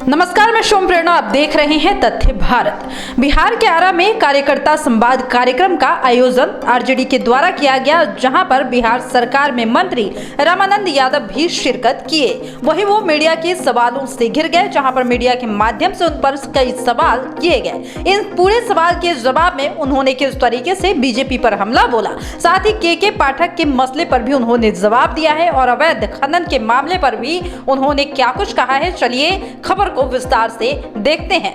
नमस्कार, मैं सोम प्रेरणा। आप देख रहे हैं तथ्य भारत। बिहार के आरा में कार्यकर्ता संवाद कार्यक्रम का आयोजन आरजेडी के द्वारा किया गया, जहां पर बिहार सरकार में मंत्री रामानंद यादव भी शिरकत किए। वहीं वो मीडिया के सवालों से घिर गए, जहां पर मीडिया के माध्यम से उन पर कई सवाल किए गए। इन पूरे सवाल के जवाब में उन्होंने किस तरीके से बीजेपी पर हमला बोला, साथ ही के पाठक के मसले पर भी उन्होंने जवाब दिया है और अवैध खनन के मामले पर भी उन्होंने क्या कुछ कहा है, चलिए खबर को विस्तार से देखते हैं।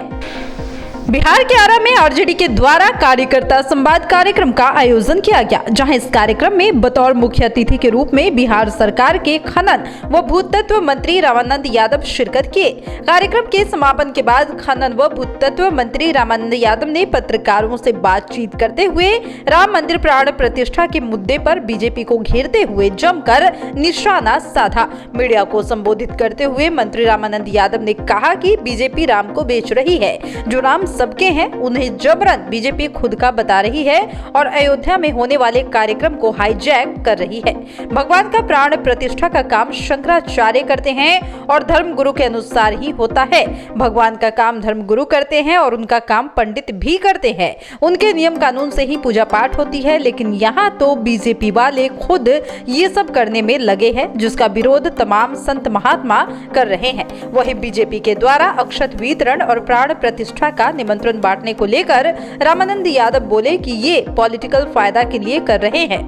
बिहार के आरा में आरजेडी के द्वारा कार्यकर्ता संवाद कार्यक्रम का आयोजन किया गया, जहां इस कार्यक्रम में बतौर मुख्य अतिथि के रूप में बिहार सरकार के खनन व भूतत्व मंत्री रामानंद यादव शिरकत किए। कार्यक्रम के समापन के बाद खनन व भूतत्व मंत्री रामानंद यादव ने पत्रकारों से बातचीत करते हुए राम मंदिर प्राण प्रतिष्ठा के मुद्दे पर बीजेपी को घेरते हुए जमकर निशाना साधा। मीडिया को संबोधित करते हुए मंत्री रामानंद यादव ने कहा कि बीजेपी राम को बेच रही है, जो राम सबके हैं उन्हें जबरन बीजेपी खुद का बता रही है और अयोध्या में होने वाले कार्यक्रम को हाईजैक कर रही है। भगवान का प्राण प्रतिष्ठा का काम शंकराचार्य करते हैं और धर्म गुरु के अनुसार ही होता है। भगवान का काम धर्म गुरु करते हैं और उनका काम पंडित भी करते हैं। उनके नियम कानून से ही पूजा पाठ होती है, लेकिन यहाँ तो बीजेपी वाले खुद ये सब करने में लगे हैं, जिसका विरोध तमाम संत महात्मा कर रहे हैं। वही बीजेपी के द्वारा अक्षत वितरण और प्राण प्रतिष्ठा का निमंत्रण बांटने को लेकर रामानंद यादव बोले कि ये पॉलिटिकल फायदा के लिए कर रहे हैं।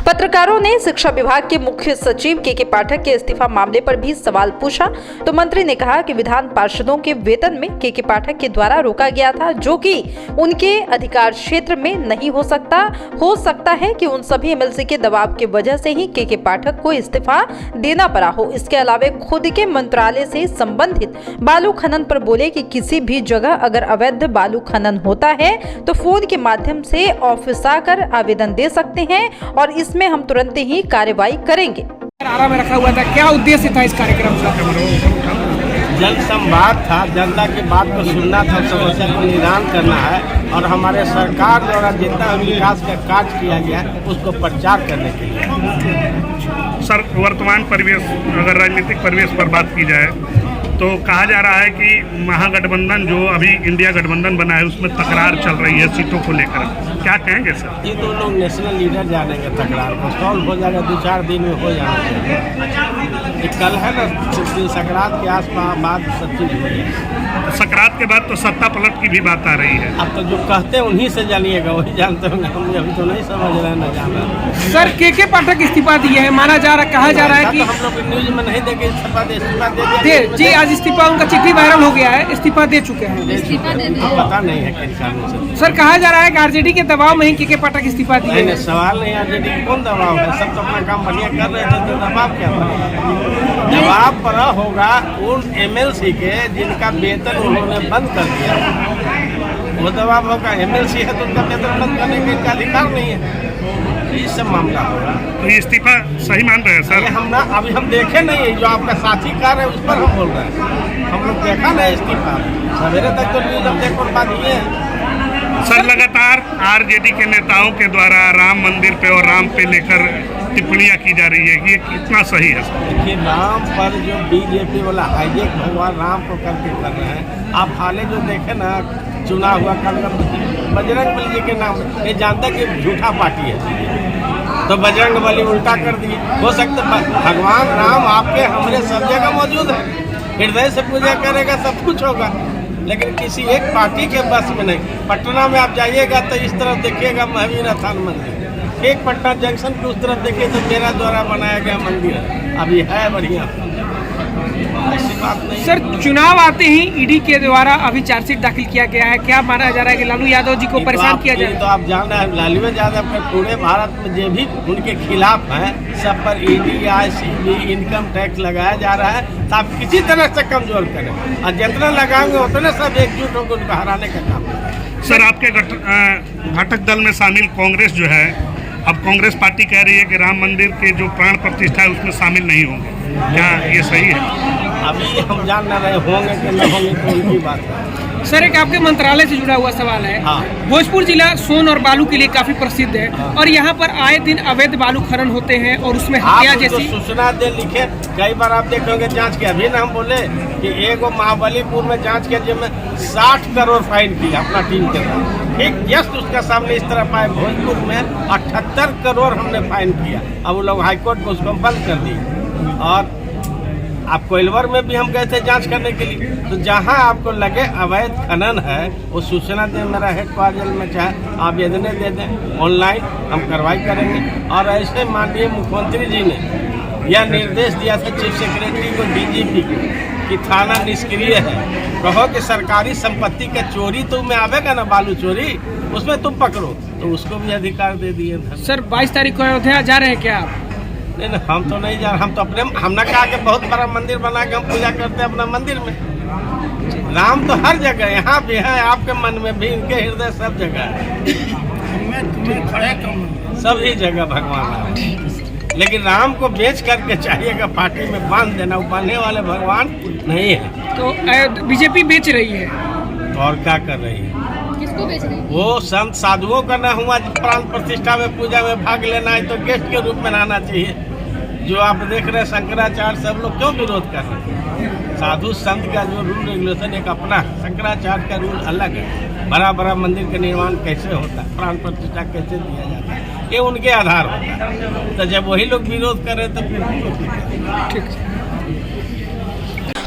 पत्रकारों ने शिक्षा विभाग के मुख्य सचिव के पाठक के इस्तीफा मामले पर भी सवाल पूछा, तो मंत्री ने कहा कि विधान पार्षदों के वेतन में के पाठक के द्वारा रोका गया था, जो कि उनके अधिकार क्षेत्र में नहीं हो सकता है कि उन सभी एमएलसी के दबाव की वजह से ही के पाठक को इस्तीफा देना पड़ा हो। इसके अलावा खुद के मंत्रालय से संबंधित बालू खनन पर बोले कि किसी भी जगह अगर अवैध बालू खनन होता है तो फोन के माध्यम से ऑफिस आकर आवेदन दे सकते हैं और इसमें हम तुरंत ही कार्रवाई करेंगे। आरा में रखा हुआ था, क्या उद्देश्य था इस कार्यक्रम का? जन संवाद था, जनता की बात को सुनना था, समस्या को निदान करना है और हमारे सरकार द्वारा जितना विकास का कार्य किया गया उसको प्रचार करने के लिए। सर, वर्तमान परिवेश, अगर राजनीतिक परिवेश पर बात की जाए तो कहा जा रहा है कि महागठबंधन जो अभी इंडिया गठबंधन बना है उसमें तकरार चल रही है सीटों को लेकर, क्या कहेंगे सर? ये तो लोग नेशनल लीडर जानेंगे, तकरार को सॉल्व हो जाएगा, 2-4 दिन में हो जाएगा। कल है ना, संक्रांत के आसपास बात सब चीज हो जाएगी। संक्रांत के बाद तो सत्ता पलट की भी बात आ रही है। अब तो जो कहते हैं उन्हीं से जानिएगा, वही जानते होंगे, हम अभी तो नहीं समझ रहे हैं, न जान रहे। सर, के पाठक इस्तीफा दिए हैं, माना जा रहा, कहा जा रहा है कि हम लोग न्यूज में नहीं देखे इस्तीफा दे दिया। आज इस्तीफा, उनका चिट्ठी वायरल हो गया है, इस्तीफा दे चुके हैं। पता नहीं है किस कारण से। सर, कहा जा रहा है कि आरजेडी के दबाव में ही के पाठक इस्तीफा दिए। नहीं, सवाल नहीं, आरजेडी कौन दबाव है, सब तो अपना काम बढ़िया कर रहे थे, तो दबाव क्या था? दबाव पड़ा होगा उन एमएलसी के जिनका वेतन उन्होंने बंद कर दिया, वो दबाव होगा। एमएलसी है तो उनका वेतन बंद करने का इनका अधिकार नहीं है, ये सब मामला होगा। तो इस्तीफा सही मान रहे हैं सर? हम ना, अभी हम देखे नहीं, जो आपका साथी कार है उस पर हम बोल रहे हैं, हम लोग देखा नहीं इस्तीफा, सवेरे तक तो न्यूज हम देखो बात ये है। सर, लगातार आरजेडी के नेताओं के द्वारा राम मंदिर पे और राम पे लेकर टिप्पणियां की जा रही है कि ये कितना सही है? देखिए, राम पर जो बीजेपी वाला हाईजैक भगवान राम को करके कर रहे हैं। आप हाले जो देखे ना, चुना हुआ कल बजरंगबली जी के नाम, ये जानता कि झूठा पार्टी है, तो बजरंगबली उल्टा कर दिए। हो सकता भगवान राम आपके हमरे सब जगह मौजूद है, हृदय से पूजा करेगा सब कुछ होगा, लेकिन किसी एक पार्टी के बस में नहीं। पटना में आप जाइएगा तो इस तरफ देखिएगा महावीर स्थान मंदिर, एक पटना जंक्शन के उस तरफ देखिए तो मेरा द्वारा बनाया गया मंदिर है, अभी है बढ़िया, ऐसी बात नहीं। सर, चुनाव आते ही ईडी के द्वारा अभी चार्जशीट दाखिल किया गया है, क्या माना जा रहा है कि लालू यादव जी को परेशान किया जाए? तो आप जान रहे हैं, लालू यादव के पूरे भारत में जो भी उनके खिलाफ हैं सब पर ईडी, ICB, इनकम टैक्स लगाया जा रहा है, तो आप किसी तरह से कमजोर करें और जितना लगाएंगे उतने सब एकजुट होकर उनको हराने का काम करें। सर, आपके घटक दल में शामिल कांग्रेस जो है, अब कांग्रेस पार्टी कह रही है कि राम मंदिर के जो प्राण प्रतिष्ठा है उसमें शामिल नहीं होंगे, क्या ये सही है? अभी हम जान ना रहे होंगे कि नहीं होंगे, तो उनकी बात है। सर एक आपके मंत्रालय से जुड़ा हुआ सवाल है। हाँ। भोजपुर जिला सोन और बालू के लिए काफी प्रसिद्ध है और यहाँ पर आए दिन अवैध बालू खनन होते हैं और उसमें हत्या आप जैसी सूचना दे लिखे, कई बार आप देखोगे जांच किया। अभी ना हम बोले कि एगो महाबलीपुर में जांच किया जिसमें 60 करोड़ फाइन की अपना टीम के साथ, ठीक जस्ट उसका सामने इस तरह पाए भोजपुर में 78 करोड़ हमने फाइन किया। अब वो लोग हाईकोर्ट में उसको बंद कर दिए। और आप कोइलवर में भी हम गए थे जांच करने के लिए, तो जहां आपको लगे अवैध खनन है वो सूचना दें मेरा हेडक्वार्टर में, चाहे आवेदन दे दें ऑनलाइन, हम कार्रवाई करेंगे। और ऐसे माननीय मुख्यमंत्री जी ने यह निर्देश दिया था चीफ सेक्रेटरी को, डीजीपी को, कि थाना निष्क्रिय है, कहो कि सरकारी संपत्ति के चोरी तुम्हें आवेगा ना, बालू चोरी, उसमें तुम पकड़ो, तो उसको भी अधिकार दे दिए थे। सर 22 तारीख को अयोध्या जा रहे हैं क्या आप? नहीं, हम तो नहीं जा रहे, हम तो अपने, हमने कहा कि बहुत बड़ा मंदिर बना के हम पूजा करते हैं अपना मंदिर में। राम तो हर जगह, यहाँ भी है, आपके मन में भी, इनके हृदय सब जगह है, सभी जगह भगवान है। लेकिन राम को बेच करके चाहिएगा पार्टी में बांध देना, वो बांधने वाले भगवान नहीं है। तो बीजेपी बेच रही है तो और क्या कर रही है? किसको बेच रही है? वो संत साधुओं का न हुआ प्राण प्रतिष्ठा में, पूजा में भाग लेना है तो गेस्ट के रूप में रहना चाहिए। जो आप देख रहे हैं शंकराचार्य सब लोग क्यों विरोध कर रहे हैं? साधु संत का जो रूल रेगुलेशन एक अपना, शंकराचार्य का रूल अलग है। बड़ा बड़ा मंदिर का निर्माण कैसे होता है, प्राण प्रतिष्ठा कैसे दिया जाता है, ये उनके आधार होता है। तो जब वही लोग विरोध कर रहे तो फिर ठीक है।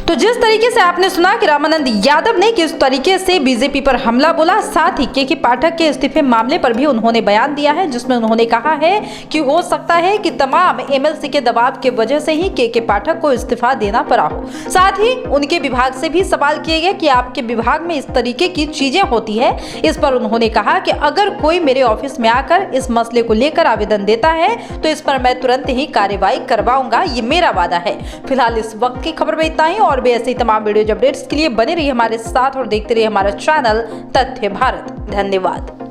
तो जिस तरीके से आपने सुना कि रामानंद यादव ने किस तरीके से बीजेपी पर हमला बोला, साथ ही के पाठक के इस्तीफे मामले पर भी उन्होंने बयान दिया है, जिसमें उन्होंने कहा है कि हो सकता है कि तमाम एमएलसी के दबाव के वजह से ही के पाठक को इस्तीफा देना पड़ा हो। साथ ही उनके विभाग से भी सवाल किए गए कि आपके विभाग में इस तरीके की चीजें होती है। इस पर उन्होंने कहा कि अगर कोई मेरे ऑफिस में आकर इस मसले को लेकर आवेदन देता है तो इस पर मैं तुरंत ही कार्रवाई करवाऊंगा, ये मेरा वादा है। फिलहाल इस वक्त की खबर में इतना ही, और भी ऐसे तमाम वीडियो अपडेट्स के लिए बने रहिए हमारे साथ और देखते रहिए हमारा चैनल तथ्य भारत। धन्यवाद।